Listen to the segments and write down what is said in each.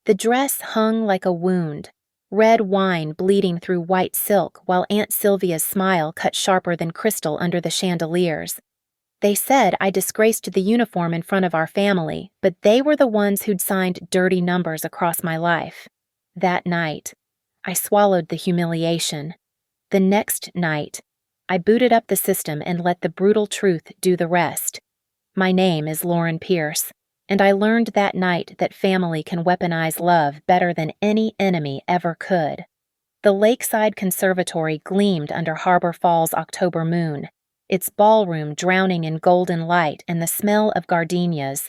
The dress hung like a wound, red wine bleeding through white silk while Aunt Sylvia's smile cut sharper than crystal under the chandeliers. They said I disgraced the uniform in front of our family, but they were the ones who'd signed dirty numbers across my life. That night, I swallowed the humiliation. The next night, I booted up the system and let the brutal truth do the rest. My name is Lauren Pierce, and I learned that night that family can weaponize love better than any enemy ever could. The Lakeside Conservatory gleamed under Harbor Fall's October moon, its ballroom drowning in golden light and the smell of gardenias.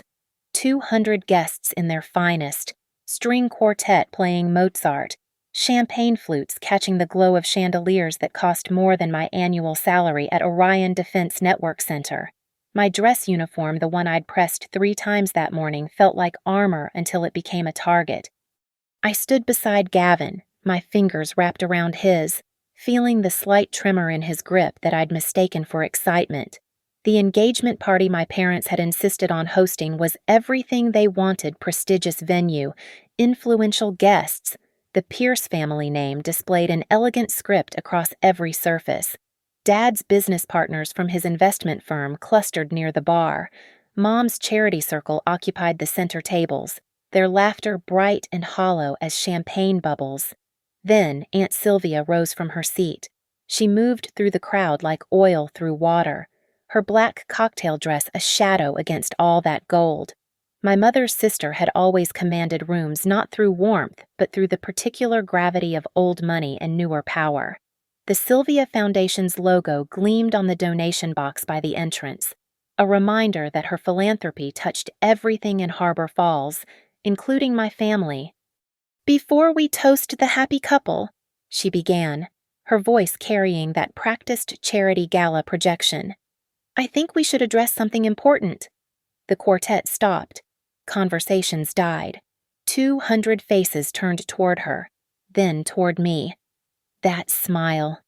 200 guests in their finest, string quartet playing Mozart, champagne flutes catching the glow of chandeliers that cost more than my annual salary at Orion Defense Network Center. My dress uniform, the one I'd pressed 3 times that morning, felt like armor until it became a target. I stood beside Gavin, my fingers wrapped around his, feeling the slight tremor in his grip that I'd mistaken for excitement. The engagement party my parents had insisted on hosting was everything they wanted: prestigious venue, influential guests. The Pierce family name displayed an elegant script across every surface. Dad's business partners from his investment firm clustered near the bar. Mom's charity circle occupied the center tables, their laughter bright and hollow as champagne bubbles. Then Aunt Sylvia rose from her seat. She moved through the crowd like oil through water, her black cocktail dress a shadow against all that gold. My mother's sister had always commanded rooms not through warmth, but through the particular gravity of old money and newer power. The Sylvia Foundation's logo gleamed on the donation box by the entrance, a reminder that her philanthropy touched everything in Harbor Falls, including my family. "Before we toast the happy couple," she began, her voice carrying that practiced charity gala projection, "I think we should address something important." The quartet stopped. Conversations died. 200 faces turned toward her, then toward me. That smile.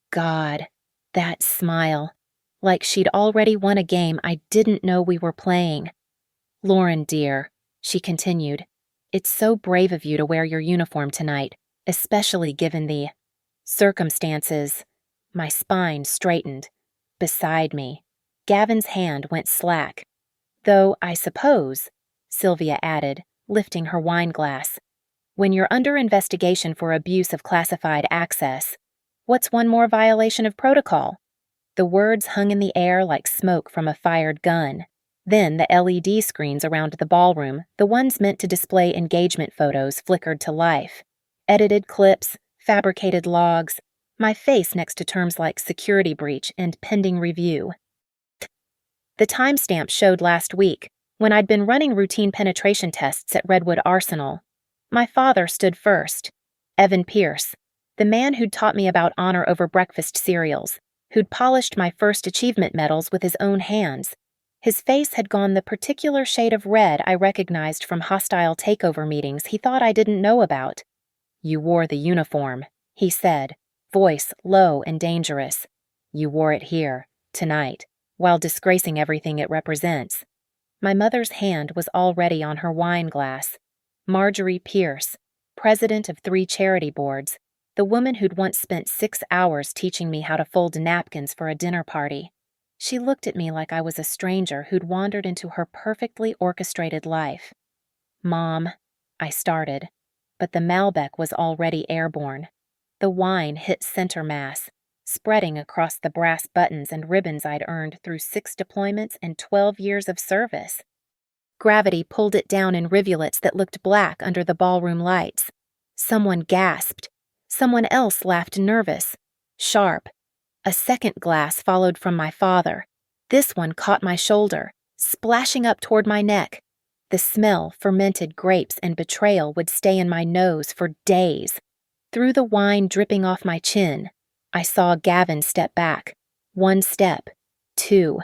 God, that smile. Like she'd already won a game I didn't know we were playing. "Lauren, dear," she continued, "it's so brave of you to wear your uniform tonight, especially given the circumstances." My spine straightened. Beside me, Gavin's hand went slack. "Though, I suppose," Sylvia added, lifting her wine glass, "when you're under investigation for abuse of classified access, what's one more violation of protocol?" The words hung in the air like smoke from a fired gun. Then the LED screens around the ballroom, the ones meant to display engagement photos, flickered to life. Edited clips, fabricated logs, my face next to terms like security breach and pending review. The timestamp showed last week, when I'd been running routine penetration tests at Redwood Arsenal. My father stood first. Evan Pierce, the man who'd taught me about honor over breakfast cereals, who'd polished my first achievement medals with his own hands. His face had gone the particular shade of red I recognized from hostile takeover meetings he thought I didn't know about. "You wore the uniform," he said, voice low and dangerous. "You wore it here, tonight, while disgracing everything it represents." My mother's hand was already on her wine glass. Marjorie Pierce, president of 3 charity boards, the woman who'd once spent 6 hours teaching me how to fold napkins for a dinner party. She looked at me like I was a stranger who'd wandered into her perfectly orchestrated life. "Mom," I started, but the Malbec was already airborne. The wine hit center mass, spreading across the brass buttons and ribbons I'd earned through 6 deployments and 12 years of service. Gravity pulled it down in rivulets that looked black under the ballroom lights. Someone gasped. Someone else laughed nervous, sharp. A second glass followed from my father. This one caught my shoulder, splashing up toward my neck. The smell, fermented grapes and betrayal would stay in my nose for days. Through the wine dripping off my chin, I saw Gavin step back. 1 step, 2.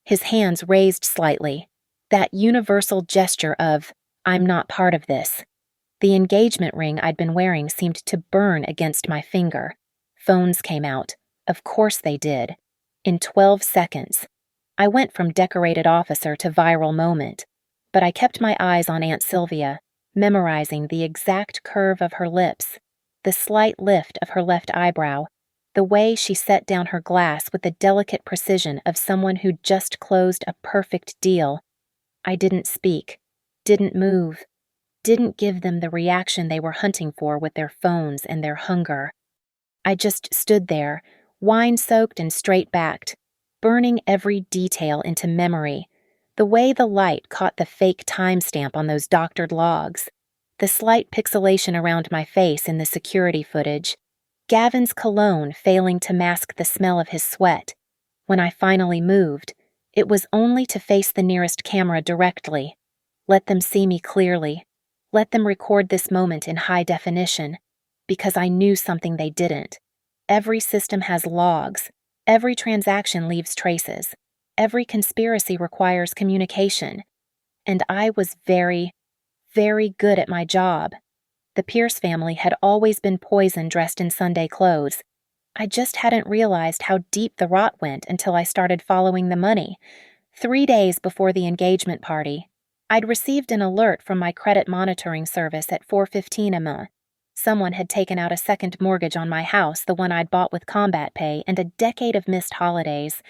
His hands raised slightly. That universal gesture of, "I'm not part of this." The engagement ring I'd been wearing seemed to burn against my finger. Phones came out. Of course they did. In 12 seconds. I went from decorated officer to viral moment. But I kept my eyes on Aunt Sylvia. memorizing the exact curve of her lips, the slight lift of her left eyebrow, the way she set down her glass with the delicate precision of someone who'd just closed a perfect deal. I didn't speak, didn't move, didn't give them the reaction they were hunting for with their phones and their hunger. I just stood there, wine-soaked and straight-backed, burning every detail into memory, the way the light caught the fake timestamp on those doctored logs, the slight pixelation around my face in the security footage, Gavin's cologne failing to mask the smell of his sweat. When I finally moved, it was only to face the nearest camera directly. Let them see me clearly. Let them record this moment in high definition, because I knew something they didn't. Every system has logs. Every transaction leaves traces. Every conspiracy requires communication. And I was very, very good at my job. The Pierce family had always been poison dressed in Sunday clothes. I just hadn't realized how deep the rot went until I started following the money. 3 days before the engagement party, I'd received an alert from my credit monitoring service at 4:15 a.m. Someone had taken out a second mortgage on my house, the one I'd bought with combat pay and a decade of missed holidays.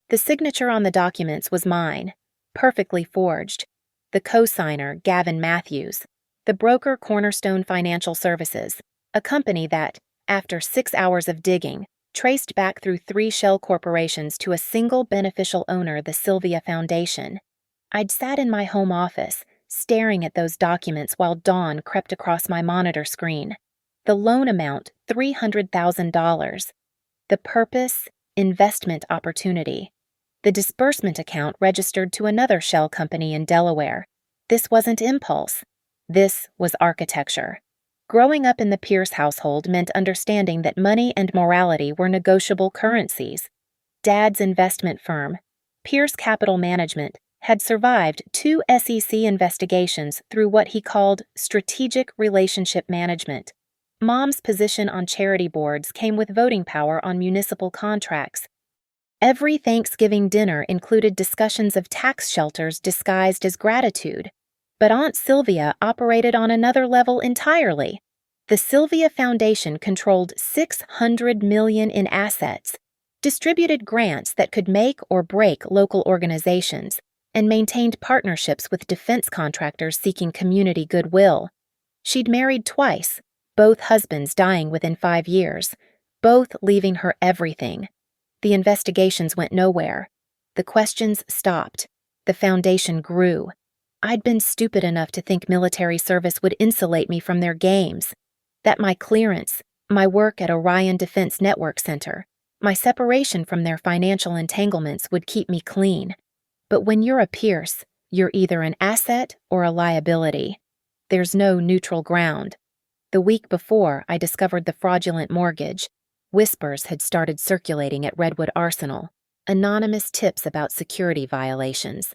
The signature on the documents was mine, perfectly forged. The co-signer, Gavin Matthews. The broker, Cornerstone Financial Services, a company that, after 6 hours of digging, traced back through 3 shell corporations to a single beneficial owner, the Sylvia Foundation. I'd sat in my home office, staring at those documents while dawn crept across my monitor screen. The loan amount, $300,000. The purpose, investment opportunity. The disbursement account registered to another shell company in Delaware. This wasn't impulse. This was architecture. Growing up in the Pierce household meant understanding that money and morality were negotiable currencies. Dad's investment firm, Pierce Capital Management, had survived 2 SEC investigations through what he called strategic relationship management. Mom's position on charity boards came with voting power on municipal contracts. Every Thanksgiving dinner included discussions of tax shelters disguised as gratitude. But Aunt Sylvia operated on another level entirely. The Sylvia Foundation controlled $600 million in assets, distributed grants that could make or break local organizations, and maintained partnerships with defense contractors seeking community goodwill. She'd married twice, both husbands dying within 5 years, both leaving her everything. The investigations went nowhere. The questions stopped. The foundation grew. I'd been stupid enough to think military service would insulate me from their games, that my clearance, my work at Orion Defense Network Center, my separation from their financial entanglements would keep me clean. But when you're a Pierce, you're either an asset or a liability. There's no neutral ground. The week before I discovered the fraudulent mortgage, whispers had started circulating at Redwood Arsenal, anonymous tips about security violations.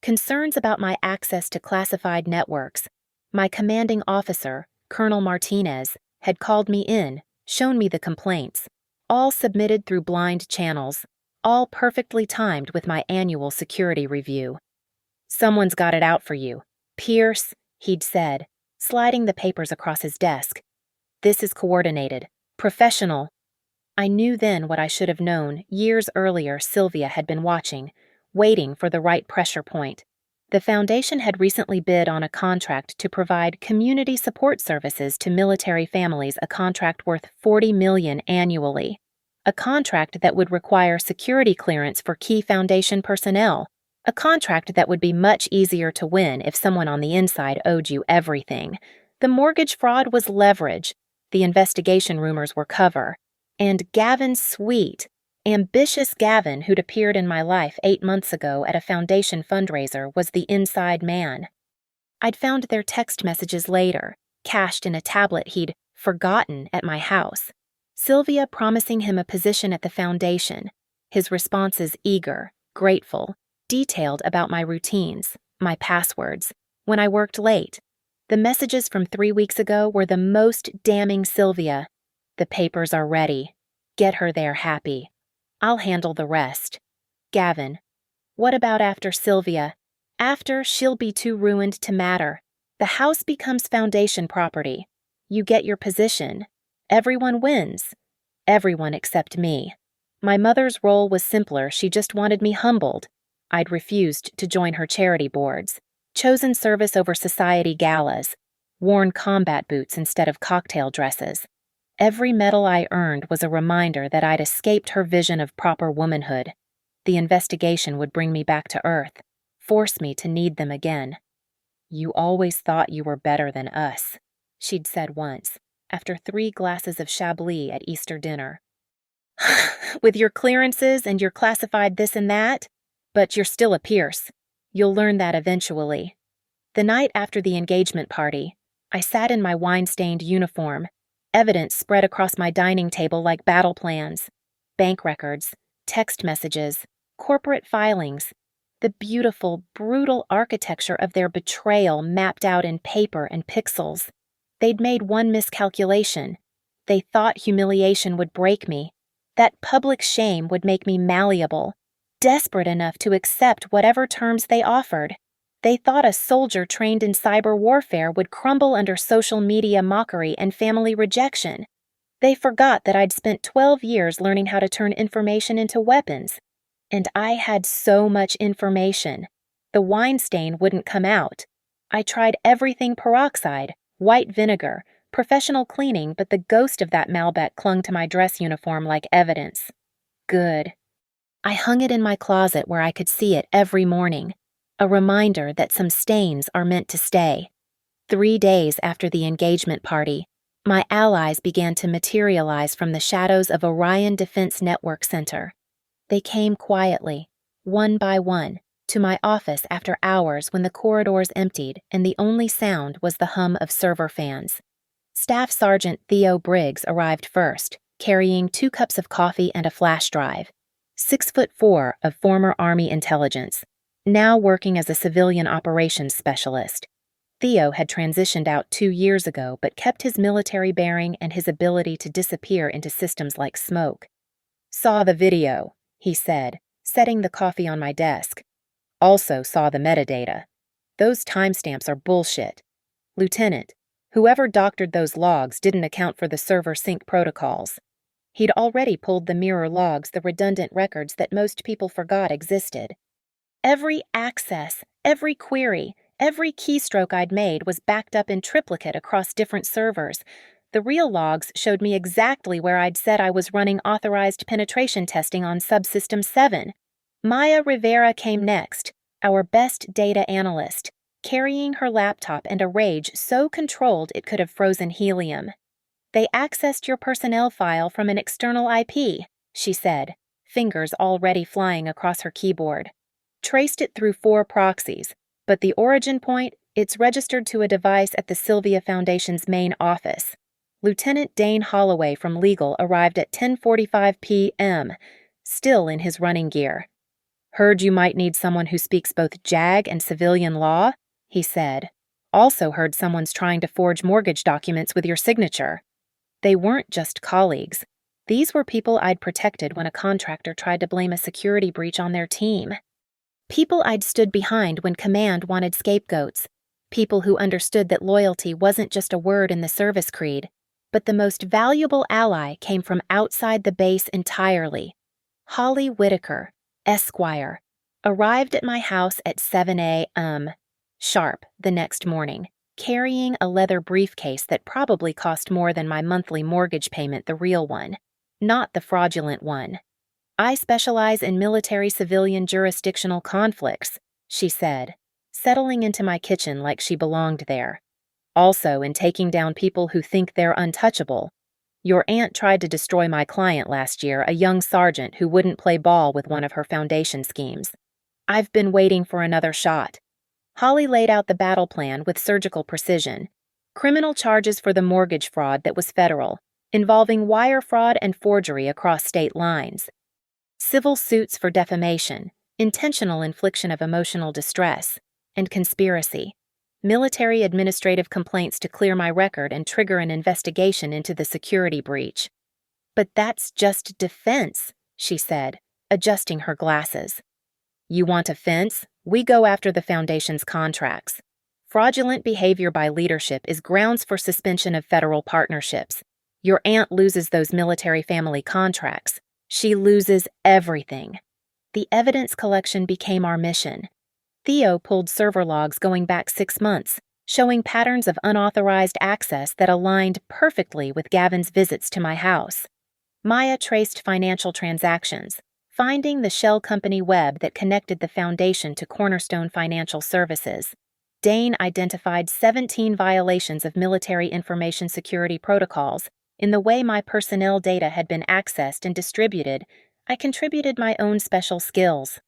Concerns about my access to classified networks. My commanding officer, Colonel Martinez, had called me in, shown me the complaints, all submitted through blind channels, all perfectly timed with my annual security review. "Someone's got it out for you. Pierce," he'd said, sliding the papers across his desk. "This is coordinated, professional." I knew then what I should have known years earlier. Sylvia had been watching, waiting for the right pressure point. The foundation had recently bid on a contract to provide community support services to military families, a contract worth $40 million annually. A contract that would require security clearance for key foundation personnel. A contract that would be much easier to win if someone on the inside owed you everything. The mortgage fraud was leverage. The investigation rumors were cover. And Gavin's sweet, ambitious Gavin, who'd appeared in my life 8 months ago at a foundation fundraiser, was the inside man. I'd found their text messages later, cached in a tablet he'd forgotten at my house. Sylvia promising him a position at the foundation, his responses eager, grateful, detailed about my routines, my passwords, when I worked late. The messages from 3 weeks ago were the most damning. Sylvia, "The papers are ready. Get her there happy. I'll handle the rest." Gavin, "What about after Sylvia? After she'll be too ruined to matter. The house becomes foundation property. You get your position. Everyone wins. Everyone except me. My mother's role was simpler, she just wanted me humbled. I'd refused to join her charity boards, chosen service over society galas, worn combat boots instead of cocktail dresses. Every medal I earned was a reminder that I'd escaped her vision of proper womanhood. The investigation would bring me back to earth, force me to need them again. "You always thought you were better than us," she'd said once, after 3 glasses of Chablis at Easter dinner. "With your clearances and your classified this and that? But you're still a Pierce. You'll learn that eventually." The night after the engagement party, I sat in my wine-stained uniform, evidence spread across my dining table like battle plans, bank records, text messages, corporate filings, the beautiful, brutal architecture of their betrayal mapped out in paper and pixels. They'd made one miscalculation. They thought humiliation would break me. That public shame would make me malleable, desperate enough to accept whatever terms they offered. They thought a soldier trained in cyber warfare would crumble under social media mockery and family rejection. They forgot that I'd spent 12 years learning how to turn information into weapons. And I had so much information. The wine stain wouldn't come out. I tried everything peroxide, white vinegar, professional cleaning, but the ghost of that Malbec clung to my dress uniform like evidence. Good. I hung it in my closet where I could see it every morning, a reminder that some stains are meant to stay. 3 days after the engagement party, my allies began to materialize from the shadows of Orion Defense Network Center. They came quietly, one by one, to my office after hours when the corridors emptied and the only sound was the hum of server fans. Staff Sergeant Theo Briggs arrived first, carrying 2 cups of coffee and a flash drive. 6'4" of former Army intelligence, now working as a civilian operations specialist. Theo had transitioned out 2 years ago but kept his military bearing and his ability to disappear into systems like smoke. "Saw the video," he said, setting the coffee on my desk. "Also saw the metadata. Those timestamps are bullshit. Lieutenant, whoever doctored those logs didn't account for the server sync protocols. He'd already pulled the mirror logs, the redundant records that most people forgot existed. Every access, every query, every keystroke I'd made was backed up in triplicate across different servers. The real logs showed me exactly where I'd said I was running authorized penetration testing on Subsystem 7. Maya Rivera came next, our best data analyst, carrying her laptop and a rage so controlled it could have frozen helium. "They accessed your personnel file from an external IP," she said, fingers already flying across her keyboard. "Traced it through 4 proxies, but the origin point, it's registered to a device at the Sylvia Foundation's main office. Lieutenant Dane Holloway from Legal arrived at 10:45 p.m., still in his running gear. Heard you might need someone who speaks both JAG and civilian law," he said. "Also heard someone's trying to forge mortgage documents with your signature." They weren't just colleagues. These were people I'd protected when a contractor tried to blame a security breach on their team. People I'd stood behind when command wanted scapegoats. People who understood that loyalty wasn't just a word in the service creed, but the most valuable ally came from outside the base entirely. Holly Whitaker, Esquire, arrived at my house at 7 a.m. sharp the next morning, carrying a leather briefcase that probably cost more than my monthly mortgage payment, the real one, not the fraudulent one. "I specialize in military-civilian jurisdictional conflicts," she said, settling into my kitchen like she belonged there. "Also in taking down people who think they're untouchable. Your aunt tried to destroy my client last year, a young sergeant who wouldn't play ball with one of her foundation schemes. I've been waiting for another shot." Holly laid out the battle plan with surgical precision. Criminal charges for the mortgage fraud that was federal, involving wire fraud and forgery across state lines. Civil suits for defamation, intentional infliction of emotional distress, and conspiracy. Military administrative complaints to clear my record and trigger an investigation into the security breach. "But that's just defense," she said, adjusting her glasses. "You want offense? We go after the Foundation's contracts. Fraudulent behavior by leadership is grounds for suspension of federal partnerships. Your aunt loses those military family contracts. She loses everything. The evidence collection became our mission. Theo pulled server logs going back 6 months, showing patterns of unauthorized access that aligned perfectly with Gavin's visits to my house. Maya traced financial transactions, finding the shell company web that connected the foundation to Cornerstone Financial Services. Dane identified 17 violations of military information security protocols. In the way my personnel data had been accessed and distributed, I contributed my own special skills.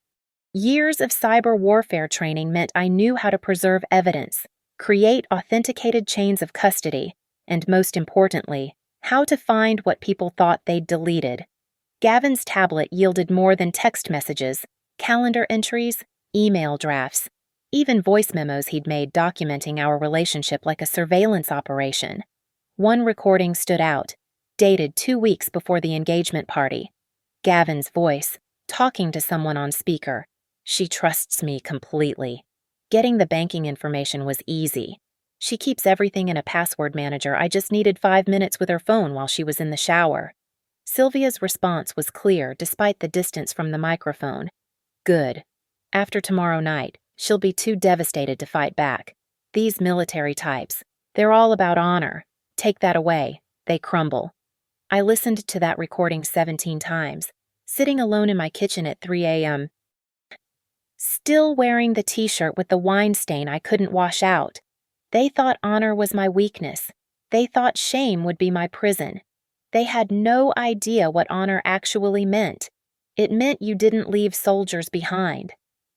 Years of cyber warfare training meant I knew how to preserve evidence, create authenticated chains of custody, and most importantly, how to find what people thought they'd deleted. Gavin's tablet yielded more than text messages, calendar entries, email drafts, even voice memos he'd made documenting our relationship like a surveillance operation. One recording stood out, dated 2 weeks before the engagement party. Gavin's voice, talking to someone on speaker. She trusts me completely. Getting the banking information was easy. She keeps everything in a password manager. I just needed 5 minutes with her phone while she was in the shower. Sylvia's response was clear despite the distance from the microphone. Good. After tomorrow night, she'll be too devastated to fight back. These military types, they're all about honor. Take that away, they crumble. I listened to that recording 17 times, sitting alone in my kitchen at 3 a.m., still wearing the t-shirt with the wine stain I couldn't wash out. They thought honor was my weakness. They thought shame would be my prison. They had no idea what honor actually meant. It meant you didn't leave soldiers behind.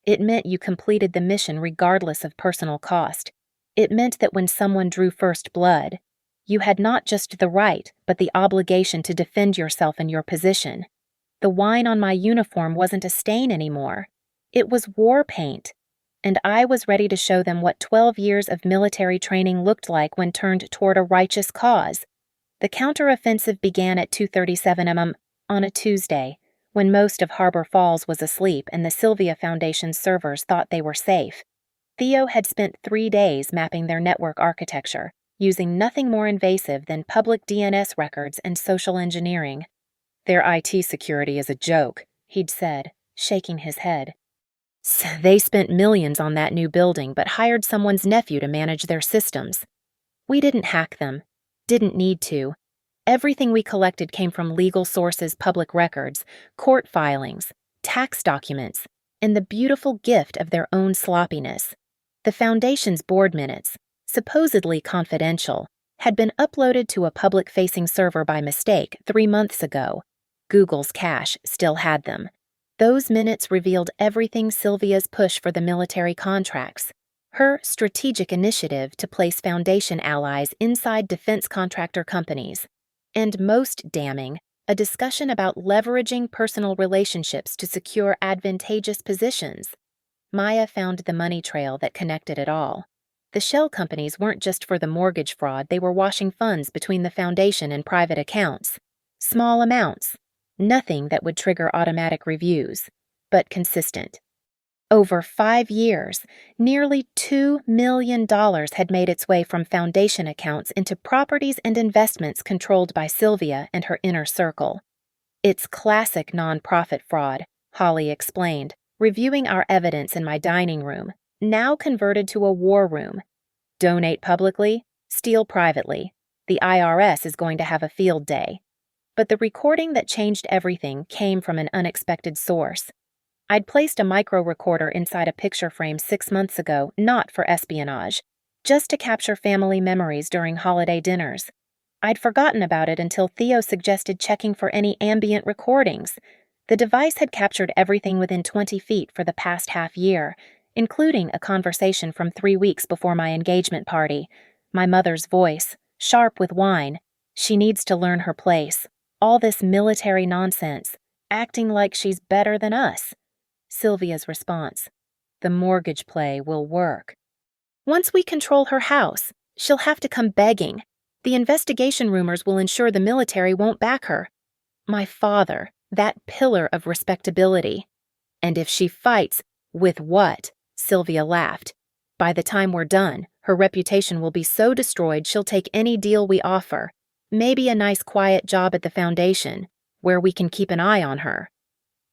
It meant you completed the mission regardless of personal cost. It meant that when someone drew first blood, you had not just the right, but the obligation to defend yourself and your position. The wine on my uniform wasn't a stain anymore. It was war paint, and I was ready to show them what 12 years of military training looked like when turned toward a righteous cause. The counteroffensive began at 2:37 a.m. on a Tuesday, when most of Harbor Falls was asleep and the Sylvia Foundation's servers thought they were safe. Theo had spent 3 days mapping their network architecture, using nothing more invasive than public DNS records and social engineering. Their IT security is a joke, he'd said, shaking his head. They spent millions on that new building but hired someone's nephew to manage their systems. We didn't hack them. Didn't need to. Everything we collected came from legal sources, public records, court filings, tax documents, and the beautiful gift of their own sloppiness. The Foundation's board minutes, supposedly confidential, had been uploaded to a public-facing server by mistake 3 months ago. Google's cache still had them. Those minutes revealed everything Sylvia's push for the military contracts, her strategic initiative to place Foundation allies inside defense contractor companies, and most damning, a discussion about leveraging personal relationships to secure advantageous positions. Maya found the money trail that connected it all. The shell companies weren't just for the mortgage fraud, they were washing funds between the Foundation and private accounts. Small amounts. Nothing that would trigger automatic reviews, but consistent. Over 5 years, nearly $2 million had made its way from Foundation accounts into properties and investments controlled by Sylvia and her inner circle. It's classic nonprofit fraud, Holly explained, reviewing our evidence in my dining room, now converted to a war room. Donate publicly, steal privately. The IRS is going to have a field day. But the recording that changed everything came from an unexpected source. I'd placed a micro recorder inside a picture frame 6 months ago, not for espionage, just to capture family memories during holiday dinners. I'd forgotten about it until Theo suggested checking for any ambient recordings. The device had captured everything within 20 feet for the past half year, including a conversation from 3 weeks before my engagement party. My mother's voice, sharp with wine. She needs to learn her place. All this military nonsense, acting like she's better than us. Sylvia's response. The mortgage play will work. Once we control her house, she'll have to come begging. The investigation rumors will ensure the military won't back her. My father, that pillar of respectability. And if she fights, with what? Sylvia laughed. By the time we're done, Her reputation will be so destroyed she'll take any deal we offer. Maybe a nice quiet job at the foundation, where we can keep an eye on her.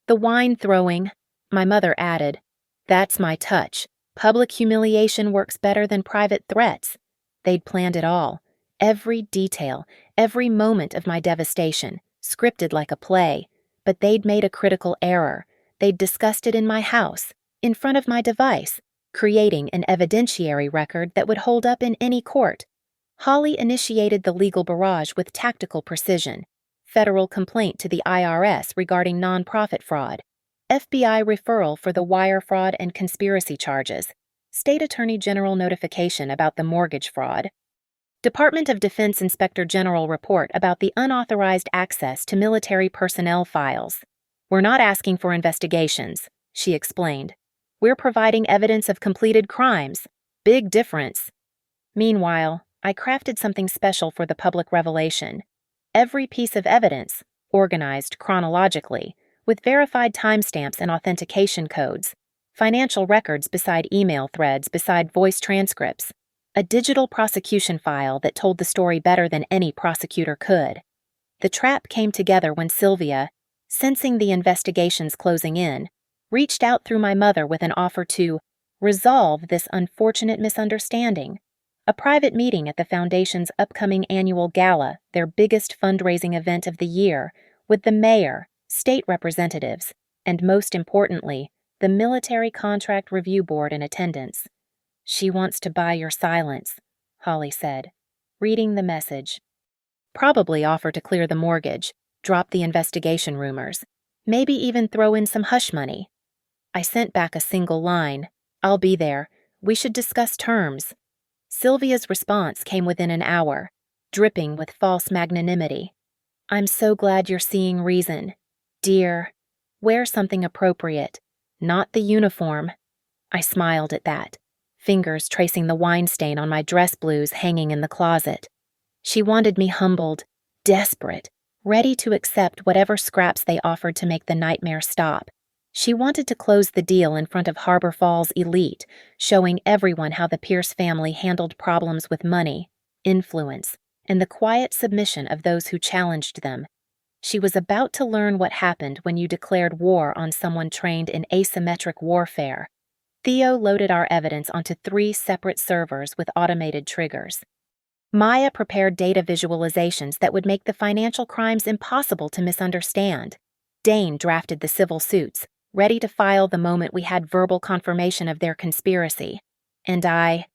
The wine throwing, my mother added. That's my touch. Public humiliation works better than private threats. They'd planned it all. Every detail, every moment of my devastation, scripted like a play. But they'd made a critical error. They'd discussed it in my house, in front of my device, creating an evidentiary record that would hold up in any court. Holly initiated the legal barrage with tactical precision. Federal complaint to the IRS regarding nonprofit fraud. FBI referral for the wire fraud and conspiracy charges. State Attorney General notification about the mortgage fraud. Department of Defense Inspector General report about the unauthorized access to military personnel files. We're not asking for investigations, she explained. We're providing evidence of completed crimes. Big difference. Meanwhile, I crafted something special for the public revelation. Every piece of evidence, organized chronologically, with verified timestamps and authentication codes, financial records beside email threads beside voice transcripts, a digital prosecution file that told the story better than any prosecutor could. The trap came together when Sylvia, sensing the investigations closing in, reached out through my mother with an offer to resolve this unfortunate misunderstanding. A private meeting at the Foundation's upcoming annual gala, their biggest fundraising event of the year, with the mayor, state representatives, and most importantly, the Military Contract Review Board in attendance. She wants to buy your silence, Holly said, reading the message. Probably offer to clear the mortgage, drop the investigation rumors, maybe even throw in some hush money. I sent back a single line, I'll be there, we should discuss terms. Sylvia's response came within an hour, dripping with false magnanimity. I'm so glad you're seeing reason. Dear, wear something appropriate, not the uniform. I smiled at that, fingers tracing the wine stain on my dress blues hanging in the closet. She wanted me humbled, desperate, ready to accept whatever scraps they offered to make the nightmare stop. She wanted to close the deal in front of Harbor Falls elite, showing everyone how the Pierce family handled problems with money, influence, and the quiet submission of those who challenged them. She was about to learn what happened when you declared war on someone trained in asymmetric warfare. Theo loaded our evidence onto 3 separate servers with automated triggers. Maya prepared data visualizations that would make the financial crimes impossible to misunderstand. Dane drafted the civil suits, ready to file the moment we had verbal confirmation of their conspiracy. And I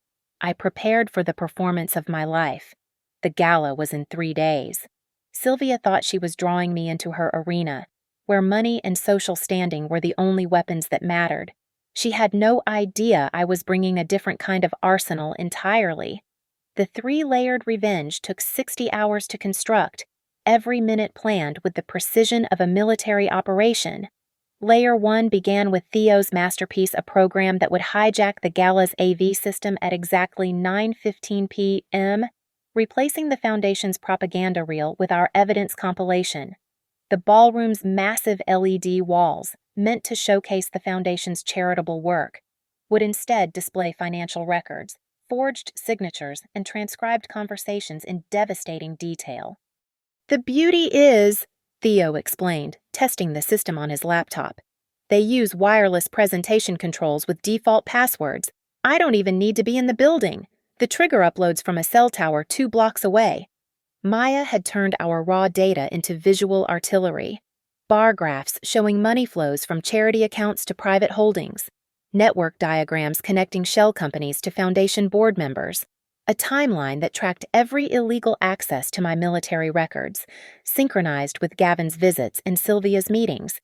prepared for the performance of my life. The gala was in 3 days. Sylvia thought she was drawing me into her arena, where money and social standing were the only weapons that mattered. She had no idea I was bringing a different kind of arsenal entirely. The 3-layered revenge took 60 hours to construct, every minute planned with the precision of a military operation. Layer 1 began with Theo's masterpiece, a program that would hijack the gala's AV system at exactly 9:15 p.m., replacing the Foundation's propaganda reel with our evidence compilation. The ballroom's massive LED walls, meant to showcase the Foundation's charitable work, would instead display financial records, forged signatures, and transcribed conversations in devastating detail. The beauty is, Theo explained, testing the system on his laptop. They use wireless presentation controls with default passwords. I don't even need to be in the building. The trigger uploads from a cell tower 2 blocks away. Maya had turned our raw data into visual artillery. Bar graphs showing money flows from charity accounts to private holdings. Network diagrams connecting shell companies to Foundation board members. A timeline that tracked every illegal access to my military records, synchronized with Gavin's visits and Sylvia's meetings.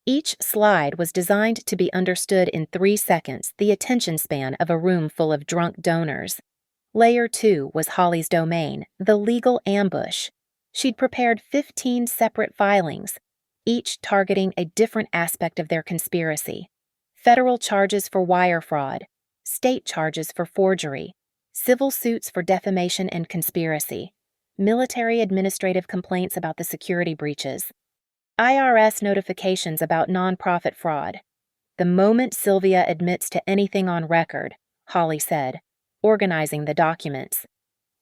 Each slide was designed to be understood in 3 seconds, the attention span of a room full of drunk donors. Layer 2 was Holly's domain, the legal ambush. She'd prepared 15 separate filings, each targeting a different aspect of their conspiracy. Federal charges for wire fraud, state charges for forgery, civil suits for defamation and conspiracy, military administrative complaints about the security breaches, IRS notifications about nonprofit fraud. The moment Sylvia admits to anything on record, Holly said, organizing the documents.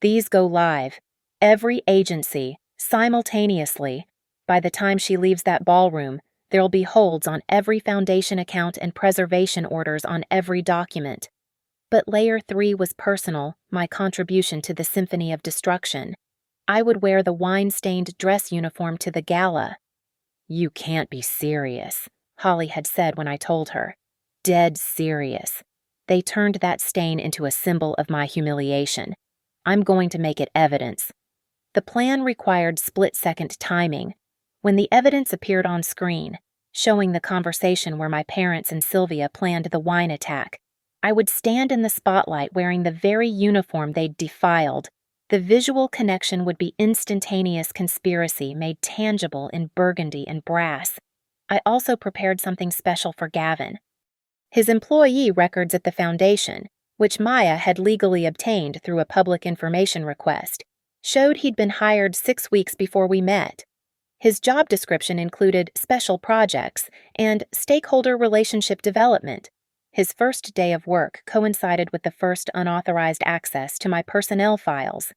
These go live, every agency, simultaneously. By the time she leaves that ballroom, there'll be holds on every foundation account and preservation orders on every document. But Layer 3 was personal, my contribution to the Symphony of Destruction. I would wear the wine-stained dress uniform to the gala. "You can't be serious," Holly had said when I told her. "Dead serious. They turned that stain into a symbol of my humiliation. I'm going to make it evidence." The plan required split-second timing. When the evidence appeared on screen, showing the conversation where my parents and Sylvia planned the wine attack, I would stand in the spotlight wearing the very uniform they'd defiled. The visual connection would be instantaneous conspiracy made tangible in burgundy and brass. I also prepared something special for Gavin. His employee records at the foundation, which Maya had legally obtained through a public information request, showed he'd been hired 6 weeks before we met. His job description included special projects and stakeholder relationship development. His first day of work coincided with the first unauthorized access to my personnel files.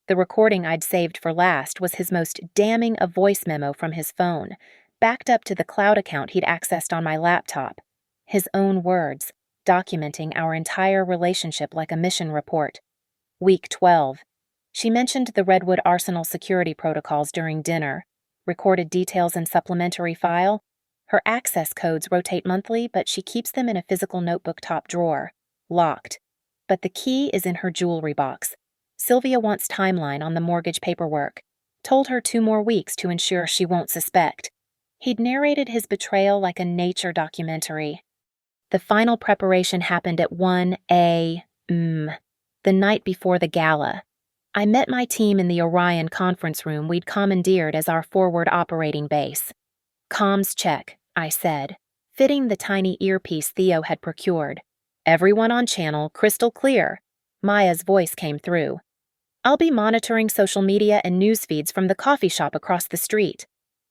The recording I'd saved for last was his most damning a voice memo from his phone, backed up to the cloud account he'd accessed on my laptop. His own words, documenting our entire relationship like a mission report. Week 12. She mentioned the Redwood Arsenal security protocols during dinner, recorded details in supplementary file. Her access codes rotate monthly, but she keeps them in a physical notebook top drawer, locked. But the key is in her jewelry box. Sylvia wants timeline on the mortgage paperwork. Told her 2 more weeks to ensure she won't suspect. He'd narrated his betrayal like a nature documentary. The final preparation happened at 1 a.m., the night before the gala. I met my team in the Orion conference room we'd commandeered as our forward operating base. "Comms check," I said, fitting the tiny earpiece Theo had procured. "Everyone on channel, crystal clear." Maya's voice came through. "I'll be monitoring social media and news feeds from the coffee shop across the street.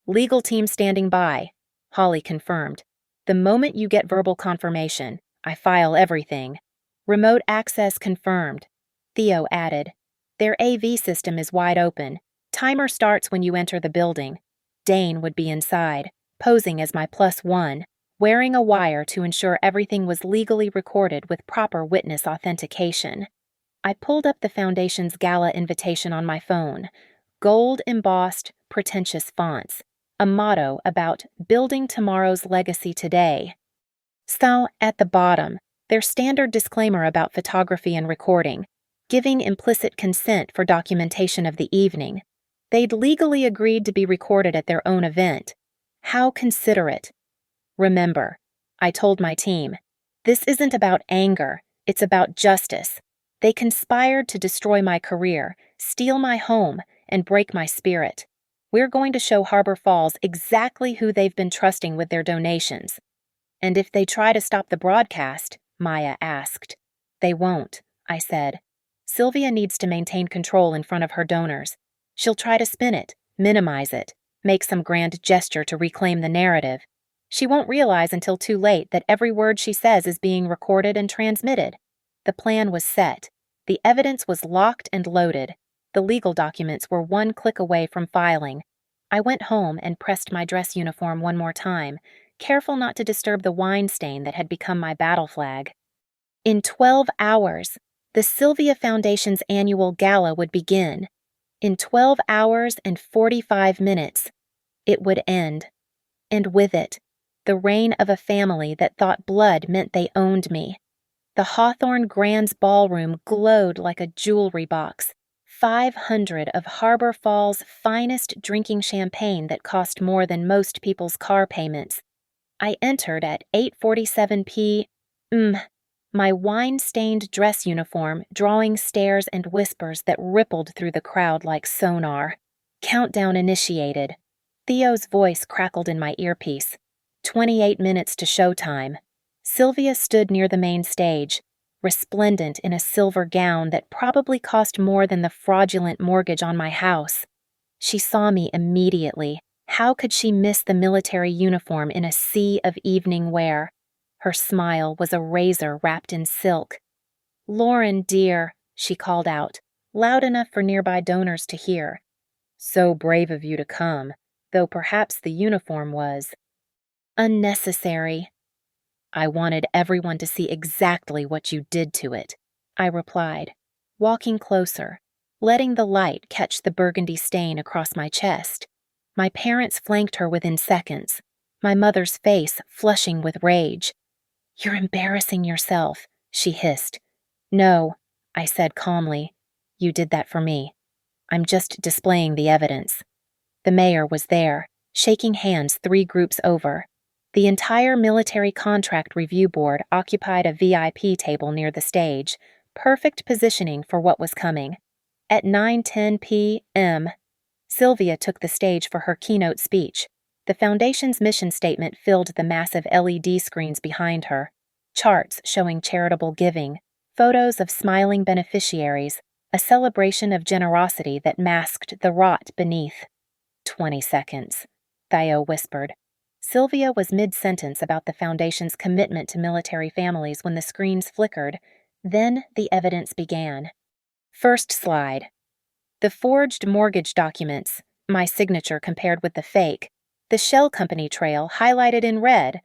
Legal team standing by," Holly confirmed. "The moment you get verbal confirmation, I file everything." "Remote access confirmed," Theo added. "Their AV system is wide open. Timer starts when you enter the building." Dane would be inside, posing as my +1, wearing a wire to ensure everything was legally recorded with proper witness authentication. I pulled up the Foundation's gala invitation on my phone. Gold-embossed, pretentious fonts. A motto about building tomorrow's legacy today. So, at the bottom, their standard disclaimer about photography and recording, giving implicit consent for documentation of the evening. They'd legally agreed to be recorded at their own event. How considerate. "Remember," I told my team, "this isn't about anger, it's about justice. They conspired to destroy my career, steal my home, and break my spirit. We're going to show Harbor Falls exactly who they've been trusting with their donations." "And if they try to stop the broadcast?" Maya asked. "They won't," I said. "Sylvia needs to maintain control in front of her donors. She'll try to spin it, minimize it, make some grand gesture to reclaim the narrative. She won't realize until too late that every word she says is being recorded and transmitted." The plan was set. The evidence was locked and loaded. The legal documents were 1 click away from filing. I went home and pressed my dress uniform 1 more time, careful not to disturb the wine stain that had become my battle flag. In 12 hours, the Sylvia Foundation's annual gala would begin. In 12 hours and 45 minutes, it would end. And with it, the reign of a family that thought blood meant they owned me. The Hawthorne Grand's ballroom glowed like a jewelry box. 500 of Harbor Falls' finest drinking champagne that cost more than most people's car payments. I entered at 8:47 p.m., my wine-stained dress uniform drawing stares and whispers that rippled through the crowd like sonar. Countdown initiated. Theo's voice crackled in my earpiece. 28 minutes to showtime. Sylvia stood near the main stage, resplendent in a silver gown that probably cost more than the fraudulent mortgage on my house. She saw me immediately. How could she miss the military uniform in a sea of evening wear? Her smile was a razor wrapped in silk. "Lauren, dear," she called out, loud enough for nearby donors to hear. "So brave of you to come, though perhaps the uniform was unnecessary." "I wanted everyone to see exactly what you did to it," I replied, walking closer, letting the light catch the burgundy stain across my chest. My parents flanked her within seconds, my mother's face flushing with rage. "You're embarrassing yourself," she hissed. "No," I said calmly. "You did that for me. I'm just displaying the evidence." The mayor was there, shaking hands 3 groups over. The entire military contract review board occupied a VIP table near the stage, perfect positioning for what was coming. At 9:10 p.m., Sylvia took the stage for her keynote speech. The foundation's mission statement filled the massive LED screens behind her, charts showing charitable giving, photos of smiling beneficiaries, a celebration of generosity that masked the rot beneath. 20 seconds, Theo whispered. Sylvia was mid-sentence about the Foundation's commitment to military families when the screens flickered. Then the evidence began. First slide. The forged mortgage documents, my signature compared with the fake, the shell company trail highlighted in red.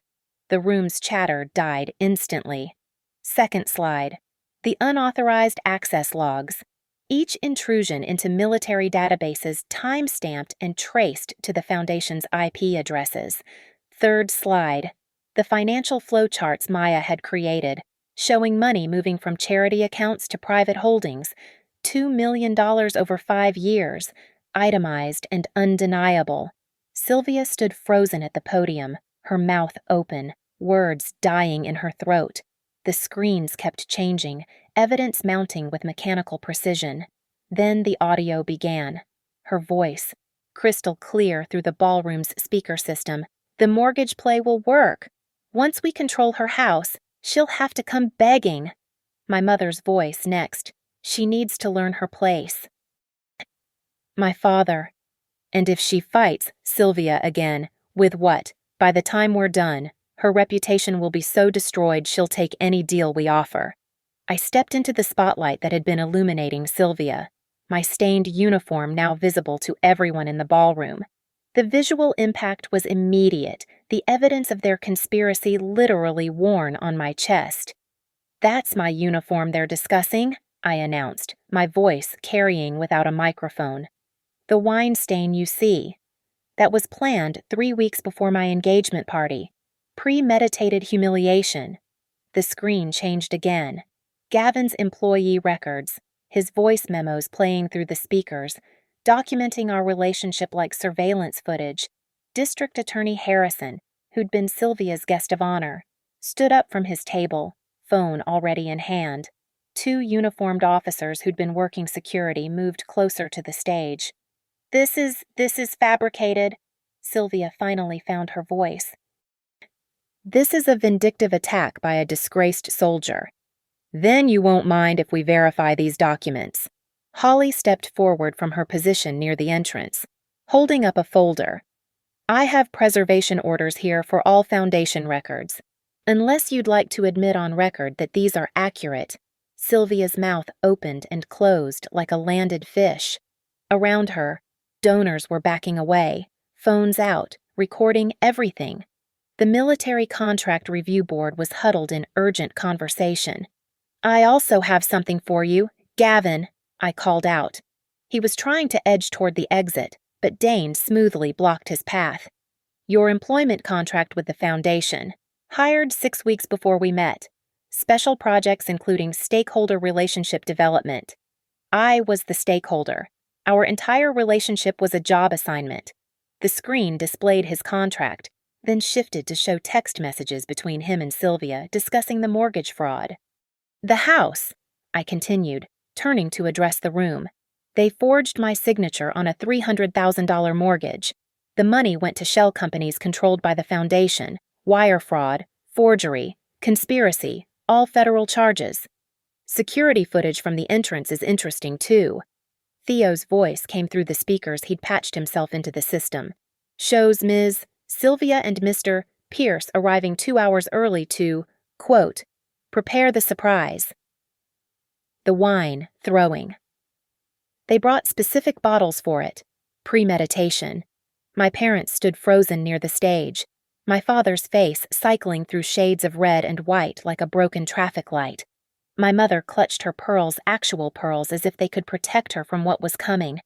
The room's chatter died instantly. Second slide. The unauthorized access logs, each intrusion into military databases time-stamped and traced to the Foundation's IP addresses. Third slide. The financial flowcharts Maya had created, showing money moving from charity accounts to private holdings, $2 million over 5 years, itemized and undeniable. Sylvia stood frozen at the podium, her mouth open, words dying in her throat. The screens kept changing, evidence mounting with mechanical precision. Then the audio began. Her voice, crystal clear through the ballroom's speaker system. "The mortgage play will work. Once we control her house, she'll have to come begging." My mother's voice next. "She needs to learn her place." My father. "And if she fights Sylvia again, with what? By the time we're done, her reputation will be so destroyed she'll take any deal we offer." I stepped into the spotlight that had been illuminating Sylvia, my stained uniform now visible to everyone in the ballroom. The visual impact was immediate, the evidence of their conspiracy literally worn on my chest. "That's my uniform they're discussing," I announced, my voice carrying without a microphone. "The wine stain you see. That was planned 3 weeks before my engagement party. Premeditated humiliation." The screen changed again. Gavin's employee records, his voice memos playing through the speakers, documenting our relationship like surveillance footage. District Attorney Harrison, who'd been Sylvia's guest of honor, stood up from his table, phone already in hand. 2 uniformed officers who'd been working security moved closer to the stage. This is fabricated." Sylvia finally found her voice. "This is a vindictive attack by a disgraced soldier. Then you won't mind if we verify these documents." Holly stepped forward from her position near the entrance, holding up a folder. "I have preservation orders here for all Foundation records. Unless you'd like to admit on record that these are accurate." Sylvia's mouth opened and closed like a landed fish. Around her, donors were backing away, phones out, recording everything. The Military Contract Review Board was huddled in urgent conversation. "I also have something for you, Gavin," I called out. He was trying to edge toward the exit, but Dane smoothly blocked his path. "Your employment contract with the Foundation. Hired 6 weeks before we met. Special projects including stakeholder relationship development. I was the stakeholder. Our entire relationship was a job assignment." The screen displayed his contract, then shifted to show text messages between him and Sylvia discussing the mortgage fraud. "The house," I continued, turning to address the room. "They forged my signature on a $300,000 mortgage. The money went to shell companies controlled by the Foundation, wire fraud, forgery, conspiracy, all federal charges. Security footage from the entrance is interesting, too." Theo's voice came through the speakers he'd patched himself into the system. "Shows Ms. Sylvia and Mr. Pierce arriving 2 hours early to, quote, prepare the surprise." the wine throwing. They brought specific bottles for it. Premeditation. My parents stood frozen near the stage, my father's face cycling through shades of red and white like a broken traffic light. My mother clutched her pearls, actual pearls, as if they could protect her from what was coming.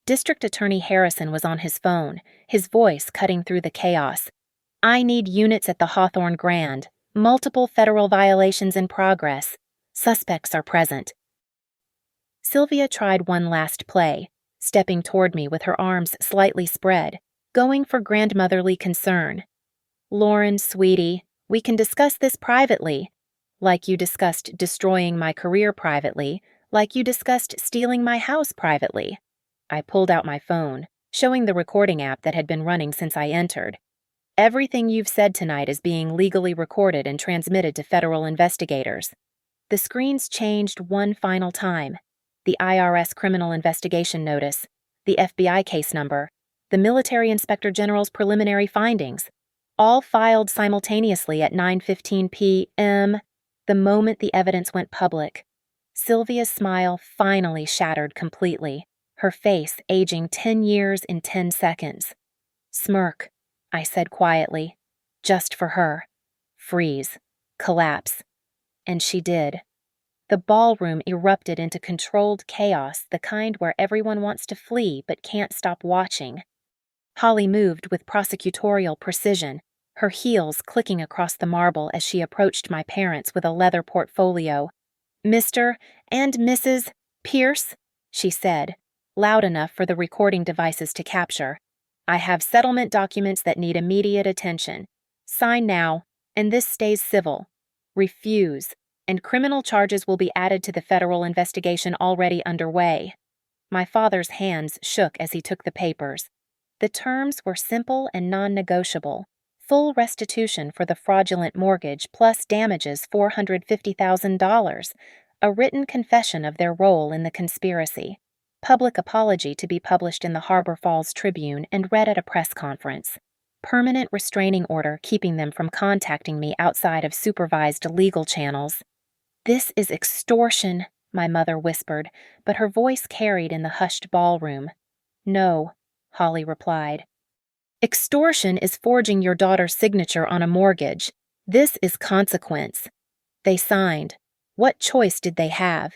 District Attorney Harrison was on his phone, his voice cutting through the chaos. I need units at the Hawthorne Grand. Multiple federal violations in progress. Suspects are present. Sylvia tried one last play, stepping toward me with her arms slightly spread, going for grandmotherly concern. Lauren, sweetie, we can discuss this privately. Like you discussed destroying my career privately, like you discussed stealing my house privately. I pulled out my phone, showing the recording app that had been running since I entered. Everything you've said tonight is being legally recorded and transmitted to federal investigators. The screens changed one final time. The IRS criminal investigation notice, the FBI case number, the Military Inspector General's preliminary findings, all filed simultaneously at 9:15 p.m., the moment the evidence went public. Sylvia's smile finally shattered completely, her face aging 10 years in 10 seconds. Smirk, I said quietly, just for her. Freeze. Collapse. And she did. The ballroom erupted into controlled chaos, the kind where everyone wants to flee but can't stop watching. Holly moved with prosecutorial precision, her heels clicking across the marble as she approached my parents with a leather portfolio. Mr. and Mrs. Pierce, she said, loud enough for the recording devices to capture. I have settlement documents that need immediate attention. Sign now, and this stays civil. Refuse, and criminal charges will be added to the federal investigation already underway. My father's hands shook as he took the papers. The terms were simple and non-negotiable. Full restitution for the fraudulent mortgage plus damages $450,000, a written confession of their role in the conspiracy, public apology to be published in the Harbor Falls Tribune and read at a press conference, permanent restraining order keeping them from contacting me outside of supervised legal channels. This is extortion, my mother whispered, but her voice carried in the hushed ballroom. No, Holly replied. Extortion is forging your daughter's signature on a mortgage. This is consequence. They signed. What choice did they have?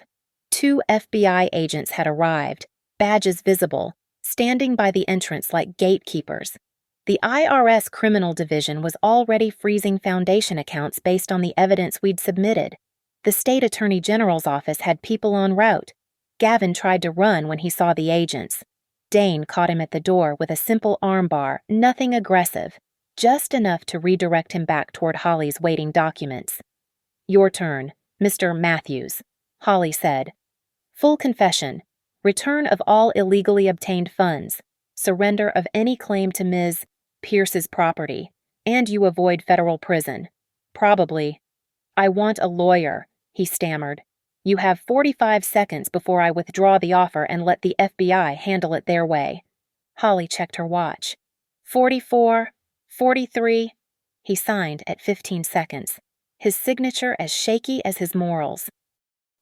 2 FBI agents had arrived, badges visible, standing by the entrance like gatekeepers. The IRS Criminal Division was already freezing foundation accounts based on the evidence we'd submitted. The state attorney general's office had people en route. Gavin tried to run when he saw the agents. Dane caught him at the door with a simple armbar, nothing aggressive, just enough to redirect him back toward Holly's waiting documents. Your turn, Mr. Matthews, Holly said. Full confession, return of all illegally obtained funds, surrender of any claim to Ms. Pierce's property, and you avoid federal prison. Probably. I want a lawyer, he stammered. You have 45 seconds before I withdraw the offer and let the FBI handle it their way. Holly checked her watch. 44, 43. He signed at 15 seconds, his signature as shaky as his morals.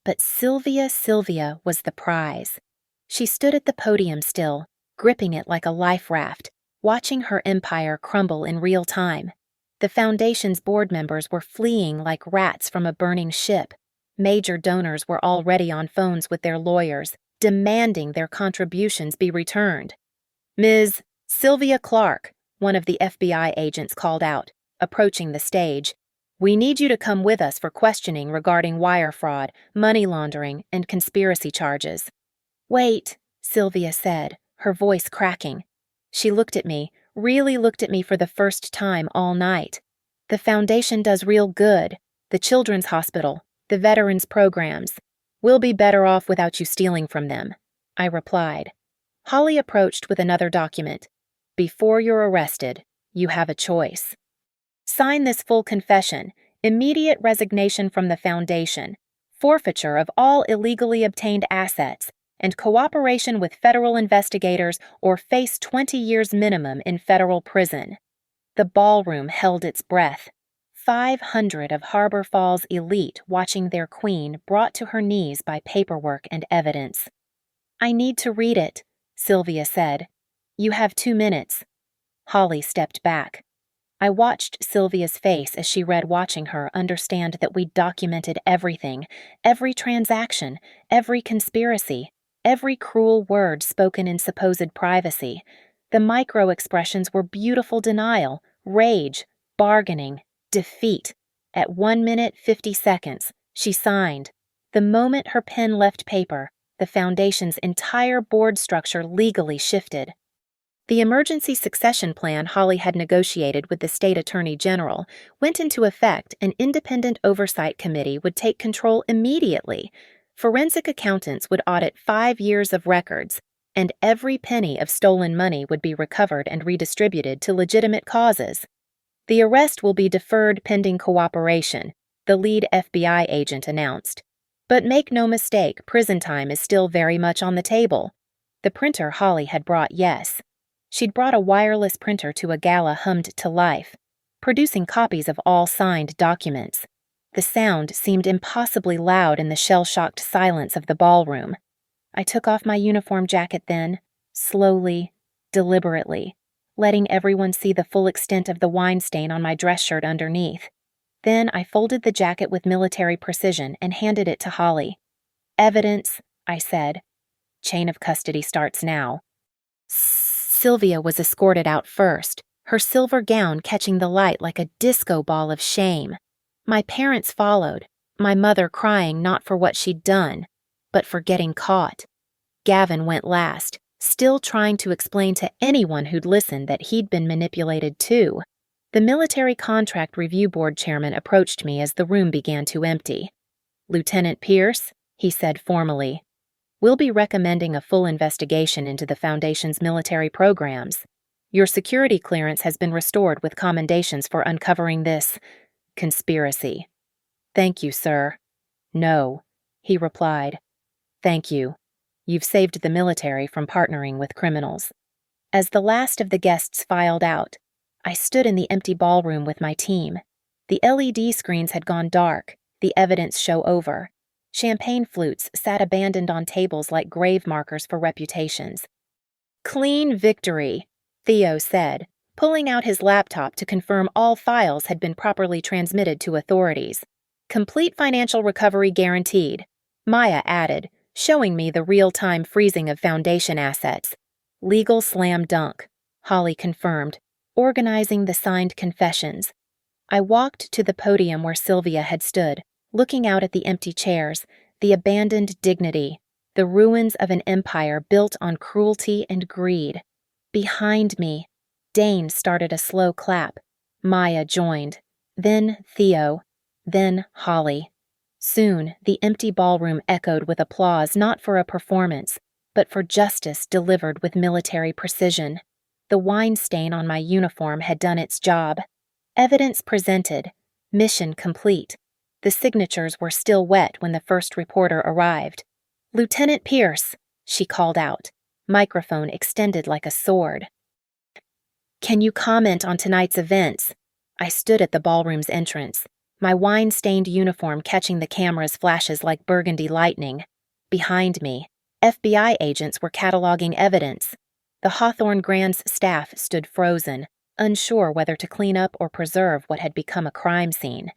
But Sylvia was the prize. She stood at the podium still, gripping it like a life raft, watching her empire crumble in real time. The Foundation's board members were fleeing like rats from a burning ship. Major donors were already on phones with their lawyers, demanding their contributions be returned. Ms. Sylvia Clark, one of the FBI agents called out, approaching the stage. We need you to come with us for questioning regarding wire fraud, money laundering, and conspiracy charges. Wait, Sylvia said, her voice cracking. She looked at me, really looked at me for the first time all night. The Foundation does real good. The Children's Hospital, the veterans programs. We'll be better off without you stealing from them, I replied. Holly approached with another document. Before you're arrested, you have a choice. Sign this full confession, immediate resignation from the Foundation, forfeiture of all illegally obtained assets, and cooperation with federal investigators or face 20 years minimum in federal prison. The ballroom held its breath. 500 of Harbor Falls elite watching their queen brought to her knees by paperwork and evidence. "I need to read it," Sylvia said. "You have 2 minutes." Holly stepped back. I watched Sylvia's face as she read, watching her understand that we documented everything, every transaction, every conspiracy, every cruel word spoken in supposed privacy. The micro-expressions were beautiful denial, rage, bargaining, defeat. At 1 minute 50 seconds, she signed. The moment her pen left paper, the Foundation's entire board structure legally shifted. The emergency succession plan Holly had negotiated with the state attorney general went into effect. An independent oversight committee would take control immediately. Forensic accountants would audit 5 years of records, and every penny of stolen money would be recovered and redistributed to legitimate causes. "The arrest will be deferred pending cooperation," the lead FBI agent announced. "But make no mistake, prison time is still very much on the table." The printer Holly had brought, yes. She'd brought a wireless printer to a gala hummed to life, producing copies of all signed documents. The sound seemed impossibly loud in the shell-shocked silence of the ballroom. I took off my uniform jacket then, slowly, deliberately, letting everyone see the full extent of the wine stain on my dress shirt underneath. Then I folded the jacket with military precision and handed it to Holly. "Evidence," I said. "Chain of custody starts now." Sylvia was escorted out first, her silver gown catching the light like a disco ball of shame. My parents followed, my mother crying not for what she'd done, but for getting caught. Gavin went last, still trying to explain to anyone who'd listened that he'd been manipulated too. The Military Contract Review Board chairman approached me as the room began to empty. "Lieutenant Pierce," he said formally, "we'll be recommending a full investigation into the Foundation's military programs. Your security clearance has been restored with commendations for uncovering this conspiracy." "Thank you, sir." "No," he replied. "Thank you. You've saved the military from partnering with criminals." As the last of the guests filed out, I stood in the empty ballroom with my team. The LED screens had gone dark, the evidence show over. Champagne flutes sat abandoned on tables like grave markers for reputations. "Clean victory," Theo said, pulling out his laptop to confirm all files had been properly transmitted to authorities. "Complete financial recovery guaranteed," Maya added, showing me the real-time freezing of Foundation assets. "Legal slam dunk," Holly confirmed, organizing the signed confessions. I walked to the podium where Sylvia had stood, looking out at the empty chairs, the abandoned dignity, the ruins of an empire built on cruelty and greed. Behind me, Dane started a slow clap. Maya joined. Then Theo. Then Holly. Soon, the empty ballroom echoed with applause, not for a performance, but for justice delivered with military precision. The wine stain on my uniform had done its job. Evidence presented. Mission complete. The signatures were still wet when the first reporter arrived. "Lieutenant Pierce," she called out, microphone extended like a sword. "Can you comment on tonight's events?" I stood at the ballroom's entrance, my wine-stained uniform catching the camera's flashes like burgundy lightning. Behind me, FBI agents were cataloging evidence. The Hawthorne Grand's staff stood frozen, unsure whether to clean up or preserve what had become a crime scene.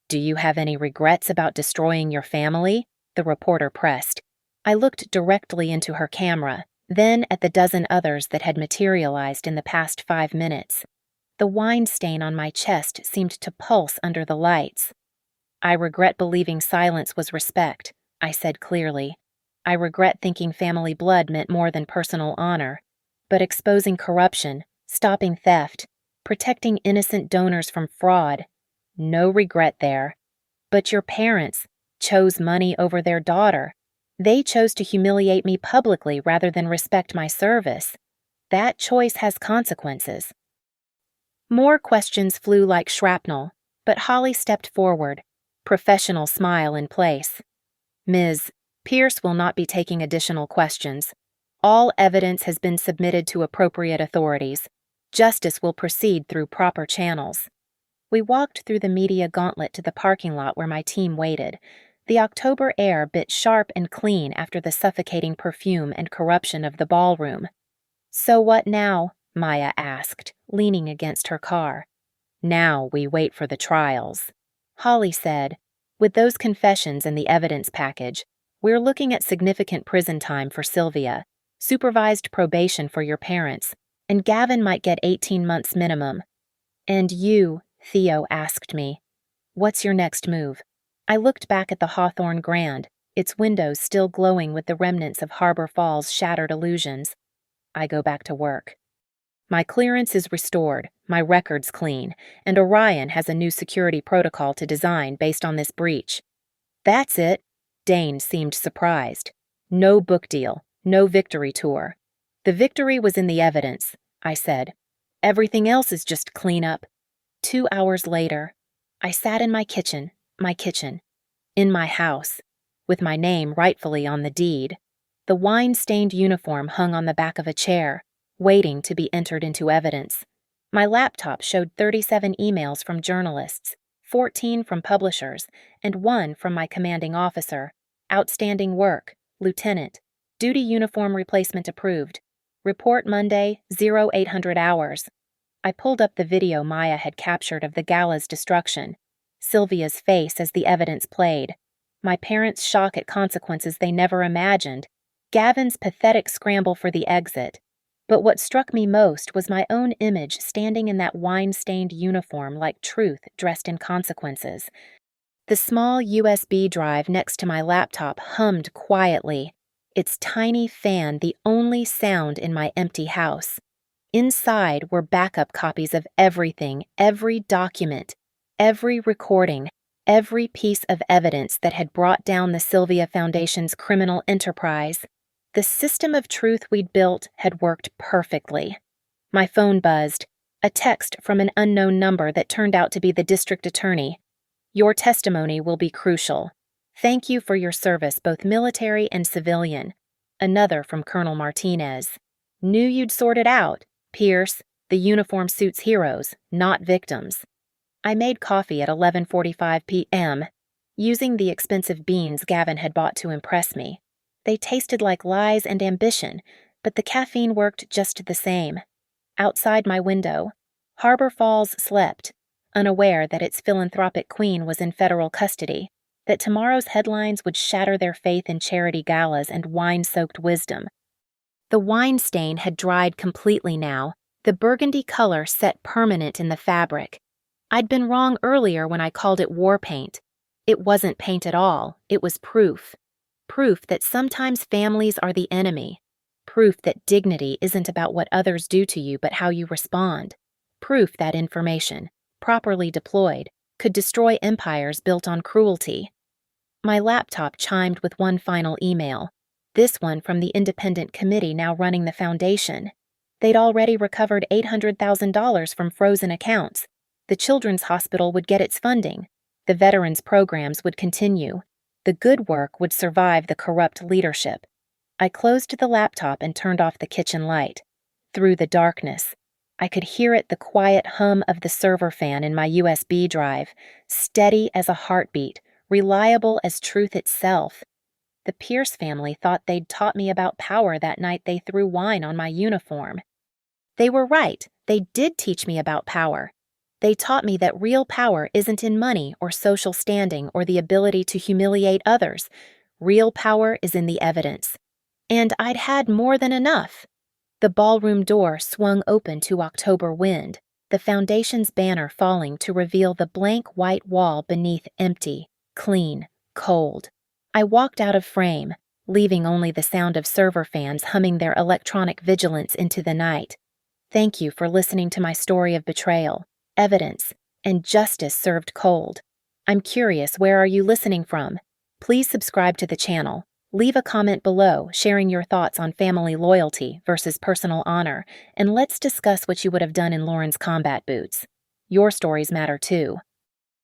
"Do you have any regrets about destroying your family?" the reporter pressed. I looked directly into her camera, then at the dozen others that had materialized in the past 5 minutes. The wine stain on my chest seemed to pulse under the lights. "I regret believing silence was respect," I said clearly. "I regret thinking family blood meant more than personal honor. But exposing corruption, stopping theft, protecting innocent donors from fraud, no regret there. But your parents chose money over their daughter. They chose to humiliate me publicly rather than respect my service. That choice has consequences." More questions flew like shrapnel, but Holly stepped forward, professional smile in place. "Ms. Pierce will not be taking additional questions. All evidence has been submitted to appropriate authorities. Justice will proceed through proper channels." We walked through the media gauntlet to the parking lot where my team waited. The October air bit sharp and clean after the suffocating perfume and corruption of the ballroom. "So what now?" Maya asked, leaning against her car. "Now we wait for the trials," Holly said. "With those confessions and the evidence package, we're looking at significant prison time for Sylvia, supervised probation for your parents, and Gavin might get 18 months minimum." "And you," Theo asked me, "what's your next move?" I looked back at the Hawthorne Grand, its windows still glowing with the remnants of Harbor Falls' shattered illusions. "I go back to work. My clearance is restored, my record's clean, and Orion has a new security protocol to design based on this breach." "That's it." Dane seemed surprised. "No book deal, no victory tour." "The victory was in the evidence," I said. "Everything else is just cleanup." 2 hours later, I sat in my kitchen, in my house, with my name rightfully on the deed. The wine-stained uniform hung on the back of a chair, waiting to be entered into evidence. My laptop showed 37 emails from journalists, 14 from publishers, and 1 from my commanding officer. "Outstanding work, Lieutenant. Duty uniform replacement approved. Report Monday, 0800 hours." I pulled up the video Maya had captured of the gala's destruction. Sylvia's face as the evidence played. My parents' shock at consequences they never imagined. Gavin's pathetic scramble for the exit. But what struck me most was my own image standing in that wine-stained uniform like truth dressed in consequences. The small USB drive next to my laptop hummed quietly, its tiny fan the only sound in my empty house. Inside were backup copies of everything, every document, every recording, every piece of evidence that had brought down the Sylvia Foundation's criminal enterprise. The system of truth we'd built had worked perfectly. My phone buzzed, a text from an unknown number that turned out to be the district attorney. "Your testimony will be crucial. Thank you for your service, both military and civilian." Another from Colonel Martinez. "Knew you'd sort it out. Pierce, the uniform suits heroes, not victims." I made coffee at 11:45 p.m., using the expensive beans Gavin had bought to impress me. They tasted like lies and ambition, but the caffeine worked just the same. Outside my window, Harbor Falls slept, unaware that its philanthropic queen was in federal custody, that tomorrow's headlines would shatter their faith in charity galas and wine-soaked wisdom. The wine stain had dried completely now, the burgundy color set permanent in the fabric. I'd been wrong earlier when I called it war paint. It wasn't paint at all, it was proof. Proof that sometimes families are the enemy. Proof that dignity isn't about what others do to you but how you respond. Proof that information, properly deployed, could destroy empires built on cruelty. My laptop chimed with one final email. This one from the independent committee now running the foundation. They'd already recovered $800,000 from frozen accounts. The Children's Hospital would get its funding. The veterans' programs would continue. The good work would survive the corrupt leadership. I closed the laptop and turned off the kitchen light. Through the darkness, I could hear the quiet hum of the server fan in my USB drive, steady as a heartbeat, reliable as truth itself. The Pierce family thought they'd taught me about power that night they threw wine on my uniform. They were right, they did teach me about power. They taught me that real power isn't in money or social standing or the ability to humiliate others. Real power is in the evidence. And I'd had more than enough. The ballroom door swung open to October wind, the foundation's banner falling to reveal the blank white wall beneath empty, clean, cold. I walked out of frame, leaving only the sound of server fans humming their electronic vigilance into the night. Thank you for listening to my story of betrayal, evidence, and justice served cold. I'm curious, where are you listening from? Please subscribe to the channel. Leave a comment below sharing your thoughts on family loyalty versus personal honor, and let's discuss what you would have done in Lauren's combat boots. Your stories matter too.